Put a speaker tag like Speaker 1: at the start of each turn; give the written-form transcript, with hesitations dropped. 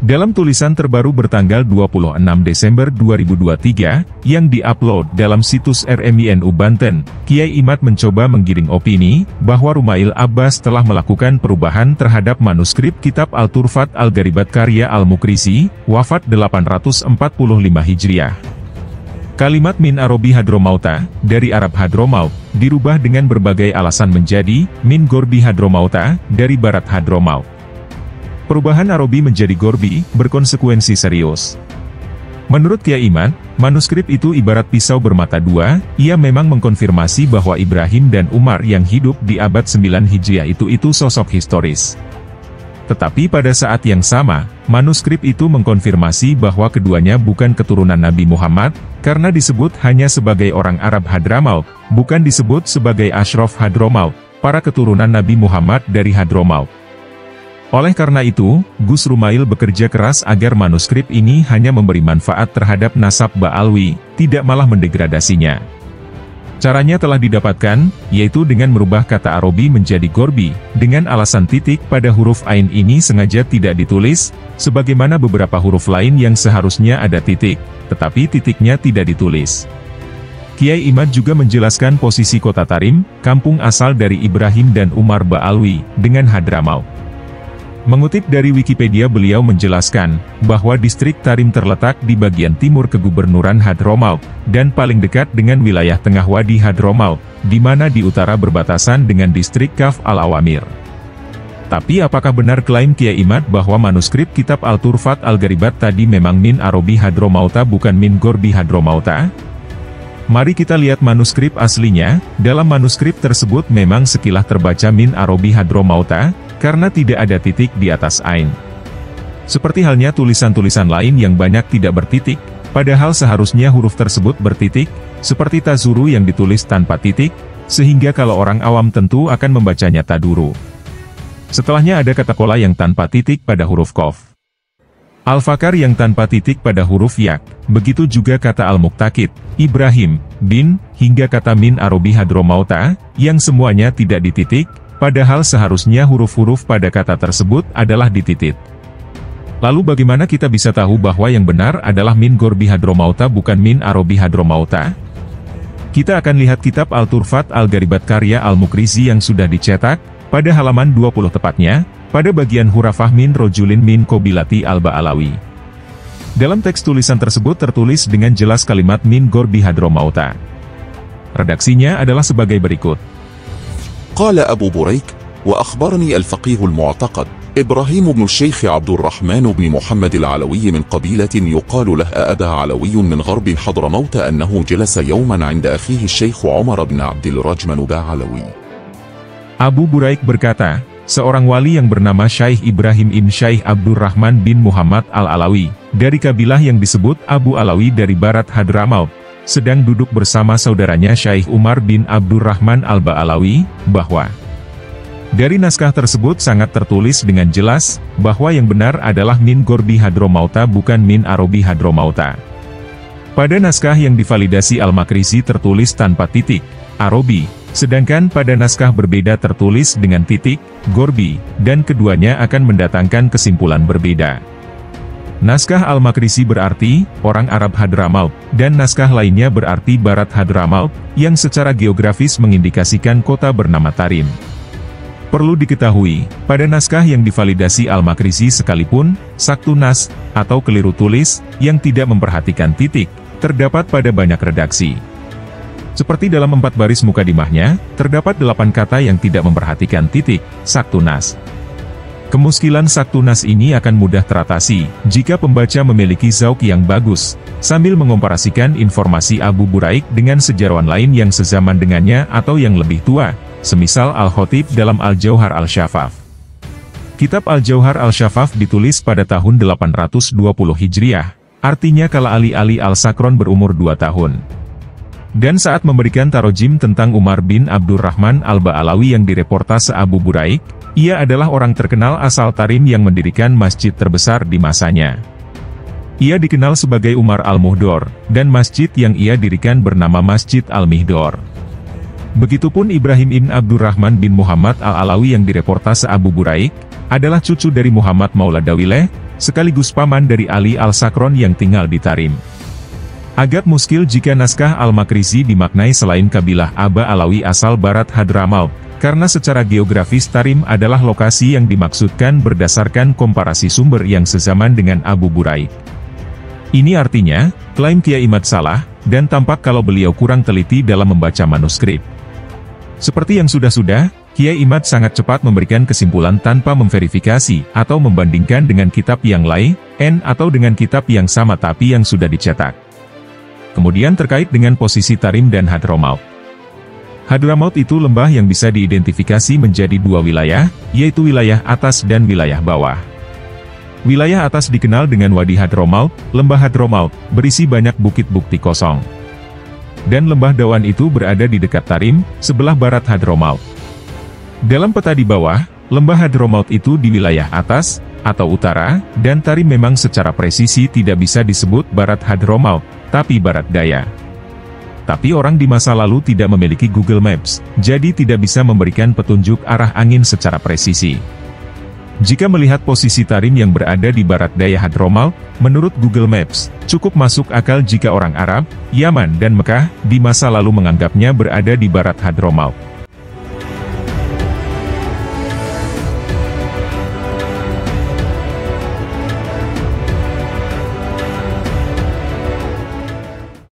Speaker 1: Dalam tulisan terbaru bertanggal 26 Desember 2023, yang diupload dalam situs RMINU Banten, Kiai Imad mencoba menggiring opini, bahwa Rumail Abbas telah melakukan perubahan terhadap manuskrip kitab Al-Turfat Al-Gharibat karya Al-Mukrisi, wafat 845 Hijriah. Kalimat min Arabi Hadromauta, dari Arab Hadromaut, dirubah dengan berbagai alasan menjadi, min Gorbi Hadromauta, dari Barat Hadromaut. Perubahan Arabi menjadi Gorbi, berkonsekuensi serius. Menurut Kiai Imad, manuskrip itu ibarat pisau bermata dua, ia memang mengkonfirmasi bahwa Ibrahim dan Umar yang hidup di abad 9 Hijriah itu sosok historis. Tetapi pada saat yang sama, manuskrip itu mengkonfirmasi bahwa keduanya bukan keturunan Nabi Muhammad, karena disebut hanya sebagai orang Arab Hadramaut, bukan disebut sebagai Ashraf Hadromaut, para keturunan Nabi Muhammad dari Hadromaut. Oleh karena itu, Gus Rumail bekerja keras agar manuskrip ini hanya memberi manfaat terhadap nasab Ba'alwi, tidak malah mendegradasinya. Caranya telah didapatkan, yaitu dengan merubah kata Arabi menjadi Gorbi, dengan alasan titik pada huruf Ain ini sengaja tidak ditulis, sebagaimana beberapa huruf lain yang seharusnya ada titik, tetapi titiknya tidak ditulis. Kiai Imad juga menjelaskan posisi kota Tarim, kampung asal dari Ibrahim dan Umar Ba'alwi, dengan Hadramaut. Mengutip dari Wikipedia, beliau menjelaskan bahwa distrik Tarim terletak di bagian timur Kegubernuran Hadromaut, dan paling dekat dengan wilayah tengah Wadi Hadromaut, di mana di utara berbatasan dengan distrik Kaf Al-Awamir. Tapi apakah benar klaim Kiai Imad bahwa manuskrip kitab Al-Turfat Al-Gharibat tadi memang min Arabi Hadromauta bukan min Gorbi Hadromauta? Mari kita lihat manuskrip aslinya. Dalam manuskrip tersebut memang sekilas terbaca min Arabi Hadromauta, karena tidak ada titik di atas Ain. Seperti halnya tulisan-tulisan lain yang banyak tidak bertitik, padahal seharusnya huruf tersebut bertitik, seperti Tazuru yang ditulis tanpa titik, sehingga kalau orang awam tentu akan membacanya Taduru. Setelahnya ada kata kola yang tanpa titik pada huruf Qaf. Al-Fakar yang tanpa titik pada huruf Yak, begitu juga kata Al-Muktakid, Ibrahim, bin, hingga kata min Arabi Hadromauta, yang semuanya tidak dititik, padahal seharusnya huruf-huruf pada kata tersebut adalah dititik. Lalu bagaimana kita bisa tahu bahwa yang benar adalah min Gorbi Hadromauta bukan min Arabi Hadromauta? Kita akan lihat kitab Al-Turfat Al-Gharibat karya Al-Mukrisi yang sudah dicetak, pada halaman 20 tepatnya, pada bagian hurafah min rojulin min Kobilati Al-Ba'alawi. Dalam teks tulisan tersebut tertulis dengan jelas kalimat min Gorbi Hadromauta. Redaksinya adalah sebagai berikut.
Speaker 2: قال أبو بريك وأخبرني الفقيه المعتقد إبراهيم بن الشيخ عبد الرحمن بن محمد العلوي من قبيلة يقال له أبا علوي من غرب حضرموت أنه جلس يوما عند أخيه الشيخ عمر بن عبد الرجمن بعلوي.
Speaker 1: Abu Buraik berkata, seorang wali yang bernama Syekh Ibrahim bin Syekh Abdurrahman bin Muhammad Al-Alawi, dari kabilah yang disebut Abu Alawi dari Barat Hadramaut, sedang duduk bersama saudaranya Syekh Umar bin Abdurrahman Al-Ba'alawi, bahwa dari naskah tersebut sangat tertulis dengan jelas, bahwa yang benar adalah min Gorbi Hadromauta bukan min Arabi Hadromauta. Pada naskah yang divalidasi Al-Makrisi tertulis tanpa titik, Arabi, sedangkan pada naskah berbeda tertulis dengan titik, Gorbi, dan keduanya akan mendatangkan kesimpulan berbeda. Naskah Al-Makrisi berarti, orang Arab Hadramaut, dan naskah lainnya berarti Barat Hadramaut, yang secara geografis mengindikasikan kota bernama Tarim. Perlu diketahui, pada naskah yang divalidasi Al-Makrisi sekalipun, saktu nas, atau keliru tulis, yang tidak memperhatikan titik, terdapat pada banyak redaksi. Seperti dalam 4 baris mukadimahnya, terdapat 8 kata yang tidak memperhatikan titik, saktu nas. Kemuskilan saktu nas ini akan mudah teratasi, jika pembaca memiliki zauk yang bagus, sambil mengomparasikan informasi Abu Buraik dengan sejarawan lain yang sezaman dengannya atau yang lebih tua, semisal Al-Khatib dalam Al-Jauhar Al-Syafaf. Kitab Al-Jauhar Al-Syafaf ditulis pada tahun 820 Hijriah, artinya kala Ali Al-Sakron berumur 2 tahun. Dan saat memberikan tarojim tentang Umar bin Abdurrahman Al-Ba'alawi yang direportase Abu Buraik, ia adalah orang terkenal asal Tarim yang mendirikan masjid terbesar di masanya. Ia dikenal sebagai Umar Al-Muhdor, dan masjid yang ia dirikan bernama Masjid Al-Mihdor. Begitupun Ibrahim bin Abdurrahman bin Muhammad Al-Alawi yang direportase Abu Buraik, adalah cucu dari Muhammad Maula Dawileh, sekaligus paman dari Ali al-Sakron yang tinggal di Tarim. Agak muskil jika naskah Al-Makrizi dimaknai selain kabilah Aba Alawi asal barat Hadramaut, karena secara geografis Tarim adalah lokasi yang dimaksudkan berdasarkan komparasi sumber yang sezaman dengan Abu Buraik. Ini artinya, klaim Kiai Imad salah, dan tampak kalau beliau kurang teliti dalam membaca manuskrip. Seperti yang sudah-sudah, Kiai Imad sangat cepat memberikan kesimpulan tanpa memverifikasi atau membandingkan dengan kitab yang lain, atau dengan kitab yang sama tapi yang sudah dicetak. Kemudian terkait dengan posisi Tarim dan Hadramaut. Hadramaut itu lembah yang bisa diidentifikasi menjadi dua wilayah, yaitu wilayah atas dan wilayah bawah. Wilayah atas dikenal dengan Wadi Hadramaut, lembah Hadramaut, berisi banyak bukit bukti kosong. Dan lembah Dawan itu berada di dekat Tarim, sebelah barat Hadramaut. Dalam peta di bawah, lembah Hadramaut itu di wilayah atas, atau utara, dan Tarim memang secara presisi tidak bisa disebut barat Hadramaut, tapi barat daya. Tapi orang di masa lalu tidak memiliki Google Maps, jadi tidak bisa memberikan petunjuk arah angin secara presisi. Jika melihat posisi Tarim yang berada di barat daya Hadramaut, menurut Google Maps, cukup masuk akal jika orang Arab, Yaman dan Mekah, di masa lalu menganggapnya berada di barat Hadramaut.